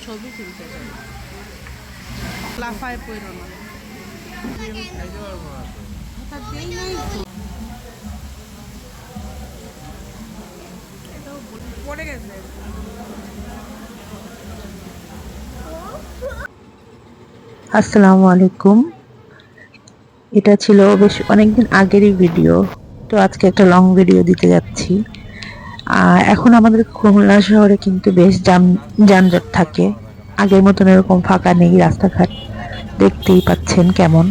ছবি তুলতে চাই, লাফায় পড়ো না। হঠাৎ দেই নাই তো, পড়ে গেছে। আসসালামু আলাইকুম। এটা ছিল বেশ অনেকদিন আগেরই ভিডিও, তো আজকে একটা লং ভিডিও দিতে যাচ্ছি। এখন আমাদের খুলনা শহরে কিন্তু বেশ যানজট থাকে, আগের মতন এরকম ফাঁকা নেই রাস্তাঘাট, দেখতেই পাচ্ছেন কেমন।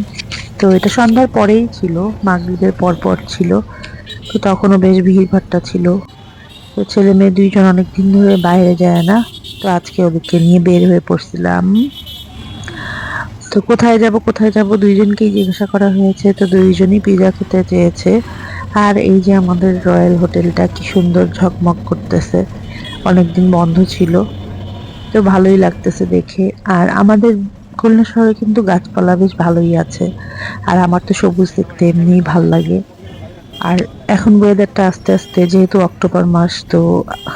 তো এটা সন্ধ্যার পরেই ছিল, মাগরিবের পর ছিল, তো তখনও বেশ ভিড়ভাট্টা ছিল। তো ছেলে মেয়ে দুইজন অনেকদিন ধরে বাইরে যায় না, তো আজকে ওদেরকে নিয়ে বের হয়ে পড়ছিলাম। তো কোথায় যাব দুইজনকেই জিজ্ঞাসা করা হয়েছে, তো দুইজনই পিৎজা খেতে চেয়েছে। আর এই যে আমাদের রয়্যাল হোটেলটা কি সুন্দর ঝকমক করতেছে, অনেকদিন বন্ধ ছিল, তো ভালোই লাগতেছে দেখে। আর আমাদের খুলনা শহরে কিন্তু গাছপালা বেশ ভালোই আছে, আর আমার তো সবুজ দেখতে এমনিই ভাল লাগে। আর এখন ওয়েদারটা আস্তে আস্তে, যেহেতু অক্টোবর মাস, তো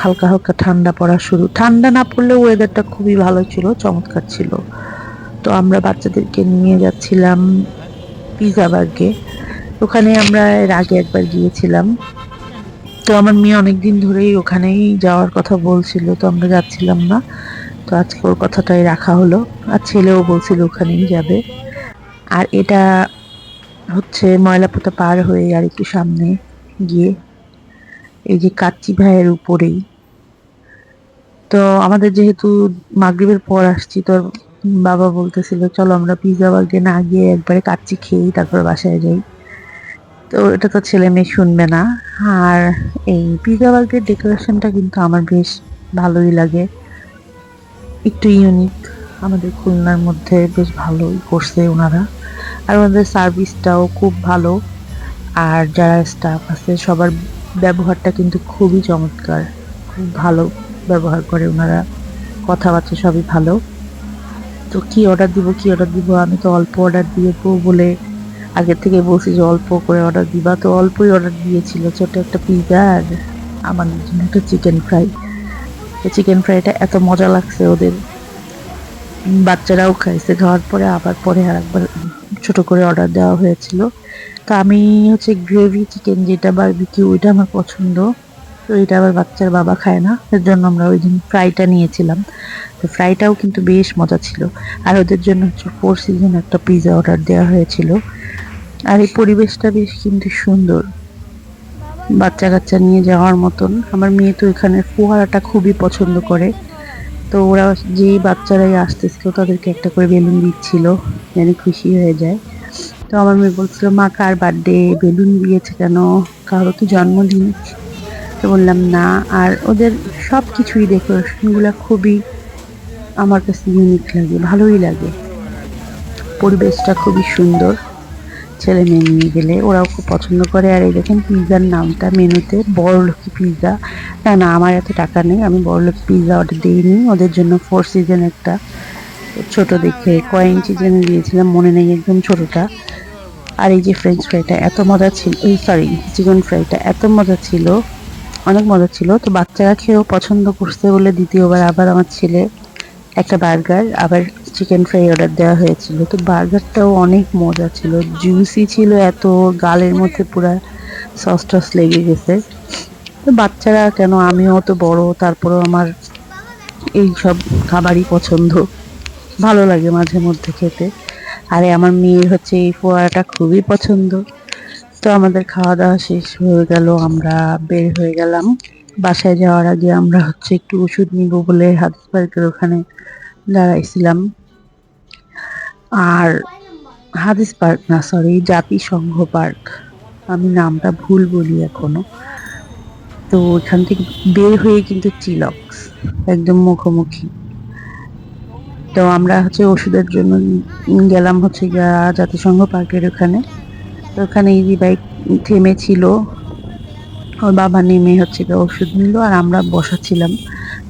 হালকা হালকা ঠান্ডা পড়া শুরু, ঠান্ডা না পড়লেও ওয়েদারটা খুবই ভালো ছিল, চমৎকার ছিল। তো আমরা বাচ্চাদেরকে নিয়ে যাচ্ছিলাম পিৎজা বার্গে। ওখানে আমরা এর আগে একবার গিয়েছিলাম, তো আমার মেয়ে অনেকদিন ধরেই ওখানেই যাওয়ার কথা বলছিল, তো আমরা যাচ্ছিলাম না। তো আজকে ওর কথাটাই রাখা হলো, আর ছেলেও বলছিল ওখানেই যাবে। আর এটা হচ্ছে ময়লাপোতা পার হয়ে আর একটু সামনে গিয়ে এই যে কাচ্চি ভাইয়ের উপরেই। তো আমাদের যেহেতু মাগরিবের পর আসছি, তো বাবা বলতেছিল চলো আমরা পিৎজা বার্গে না গিয়ে একবারে কাচ্চি খেয়েই তারপর বাসায় যাই। তো এটা তো ছেলে মেয়ে শুনবে না। আর এই পিৎজা বার্গের ডেকোরেশনটা কিন্তু আমার বেশ ভালোই লাগে, একটু ইউনিক, আমাদের খুলনার মধ্যে বেশ ভালোই করছে ওনারা। আর ওনাদের সার্ভিসটাও খুব ভালো, আর যারা স্টাফ আছে সবার ব্যবহারটা কিন্তু খুবই চমৎকার, খুব ভালো ব্যবহার করে ওনারা, কথাবার্তা সবই ভালো। তো কি অর্ডার দিব, আমি তো অল্প অর্ডার দিয়েবো বলে আগে থেকে বলছি যে অল্প করে অর্ডার দিবা, তো অল্পই অর্ডার দিয়েছিল, ছোট একটা পিৎজা আর আমাদের জন্য একটা চিকেন ফ্রাই। চিকেন ফ্রাইটা এত মজা লাগছে ওদের, বাচ্চারাও খাইছে, খাওয়ার পরে আবার পরে আর একবার ছোট করে অর্ডার দেওয়া হয়েছিল। তো আমি হচ্ছে গ্রেভি চিকেন, যেটা বারবিকিউ, ওইটা আমার পছন্দ, তো এটা আবার বাচ্চার বাবা খায় না, এর জন্য আমরা ওই দিন ফ্রাইটা নিয়েছিলাম। তো ফ্রাইটাও কিন্তু বেশ মজা ছিল। আর ওদের জন্য হচ্ছে 4 সিজন একটা পিৎজা অর্ডার দেওয়া হয়েছিল। আর এই পরিবেশটা বেশ কিন্তু সুন্দর, বাচ্চা কাচ্চা নিয়ে যাওয়ার মতন। আমার মেয়ে তো এখানে ফোয়ারাটা খুবই পছন্দ করে, তো ওরা যেই বাচ্চারাই আসতেছিল তাদেরকে একটা করে বেলুন দিচ্ছিল, যেন খুশি হয়ে যায়। তো আমার মেয়ে বলছিল মা কার বার্থডে, বেলুন দিয়েছে কেন, কারো কি জন্মদিন? তো বললাম না। আর ওদের সব কিছুই ডেকোরেশনগুলো খুবই আমার কাছে ইউনিক লাগে, ভালোই লাগে, পরিবেশটা খুবই সুন্দর। ছেলে মেয়ে নিয়ে গেলে ওরাও খুব পছন্দ করে। আর এই দেখেন পিৎজার নামটা মেনুতে বড়লোকি পিৎজা। না না, আমার এত টাকা নেই, আমি বড়লোকি পিৎজা অর্ডার দিইনি, ওদের জন্য 4 সিজন একটা ছোট দেখে কয় ইঞ্চি যেন দিয়েছিলাম মনে নেই, একদম ছোটটা। আর এই যে ফ্রেঞ্চ ফ্রাইটা এত মজা ছিল, এই সরি চিকেন ফ্রাইটা এত মজা ছিল, অনেক মজা ছিল। তো বাচ্চারা খেয়েও পছন্দ করছে বলে দ্বিতীয়বার আবার আমার ছেলে একটা বার্গার আবার চিকেন ফ্রাই অর্ডার দেওয়া হয়েছিল। তো বার্গারটাও অনেক মজা ছিল, জুসি ছিল, এত গালের মধ্যে পুরা সস টস লেগে গেছে। তো বাচ্চারা কেন, আমিও তো বড়, তারপরেও আমার এই সব খাবারই পছন্দ, ভালো লাগে মাঝে মধ্যে খেতে। আরে আমার মেয়ের হচ্ছে এই ফোয়ারাটা খুবই পছন্দ। তো আমাদের খাওয়া দাওয়া শেষ হয়ে গেল, আমরা বের হয়ে গেলাম। বাসায় যাওয়ার আগে আমরা হচ্ছে একটু ওষুধ নিব বলে হাদিস পার্কের ওখানে দাঁড়াইছিলাম। আর হাদিস পার্ক না, সরি জাতিসংঘ পার্ক, আমি নামটা ভুল বলি এখনো। তো ওইখান থেকে বের হয়ে কিন্তু চিলক্স একদম মুখোমুখি। তো আমরা হচ্ছে ওষুধের জন্য গেলাম হচ্ছে জাতিসংঘ পার্কের ওখানে। তো ওখানে ইজি বাইক থেমেছিল, ওর বাবা নেমে হচ্ছে ওষুধ নিল আর আমরা বসাছিলাম।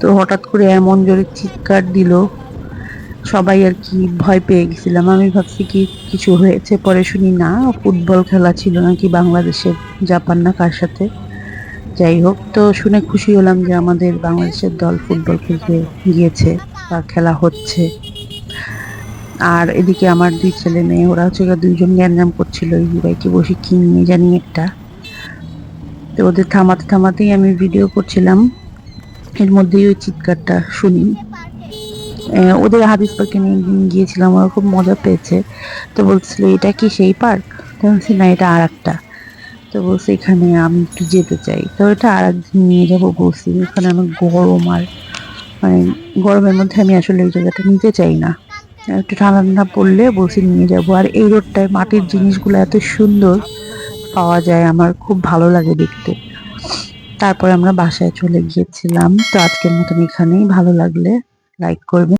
তো হঠাৎ করে এমন জোরে চিৎকার দিল, সবাই আর কি ভয় পেয়ে গেছিলাম। আমি ভাবছি কি কিছু হয়েছে, পরে শুনি না ফুটবল খেলা ছিল নাকি বাংলাদেশের, জাপান না কার সাথে। যাই হোক, তো শুনে খুশি হলাম যে আমাদের বাংলাদেশের দল ফুটবল খেলতে গিয়েছে বা খেলা হচ্ছে। আর এদিকে আমার দুই ছেলে মেয়ে, ওরা হচ্ছে দুইজন গ্যাঞ্জাম করছিল এই বাইকে বসে কি নিয়ে জানি একটা। তো ওদের থামাতে থামাতেই আমি ভিডিও করছিলাম, এর মধ্যেই ওই চিৎকারটা শুনি। ওদের হাদিস পার্কে নিয়ে একদিন গিয়েছিলাম, ওরা খুব মজা পেয়েছে। তো বলছিল এটা কি সেই পার্ক? তো বলছি না, এটা আর একটা। তো বলছে এখানে আমি একটু যেতে চাই, তো এটা আর একদিন নিয়ে যাবো বলছি। ওখানে অনেক গরম, আর মানে গরমের মধ্যে আমি আসলে ওই জায়গাটা নিতে চাই না। একটু ঠান্ডা ঠান্ডা পড়লে বলছি নিয়ে যাবো। আর এই রোডটায় মাটির জিনিসগুলো এত সুন্দর পাওয়া যায়, আমার খুব ভালো লাগে দেখতে। তারপরে আমরা বাসায় চলে গিয়েছিলাম। তো আজকের মতন এখানেই, ভালো লাগলে লাইক করবেন।